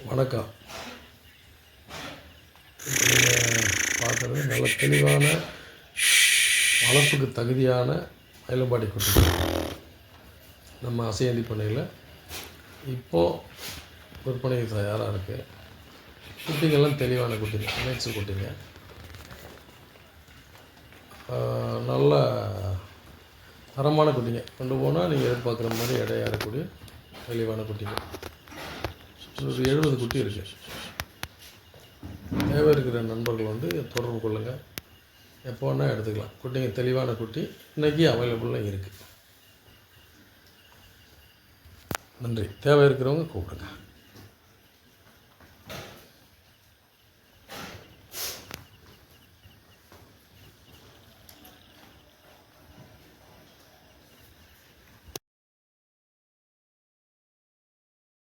வணக்கம். இப்போ நீங்கள் பார்க்குறது நல்ல தெளிவான வளர்ப்புக்கு தகுதியான மயிலம்பாடி குட்டிகள் நம்ம அசையந்தி பண்ணையில் இப்போது விற்பனைக்கு தயாராக இருக்குது. குட்டிங்கள்லாம் தெளிவான குட்டிங்க, மேய்ச்சல் குட்டிங்க. நல்ல தரமான குட்டிங்க. கொண்டு போனால் நீங்கள் எதிர்பார்க்குற மாதிரி எடையாக இருக்கக்கூடிய தெளிவான குட்டிங்க. ஒரு 70 குட்டி இருக்குது. தேவை இருக்கிற நண்பர்கள் தொடர்பு கொள்ளுங்கள். எப்போ வேணால் எடுத்துக்கலாம். குட்டிங்க தெளிவான குட்டி இன்றைக்கி அவைலபிளாக இருக்குது. நன்றி. தேவை இருக்கிறவங்க கூப்பிடுங்க.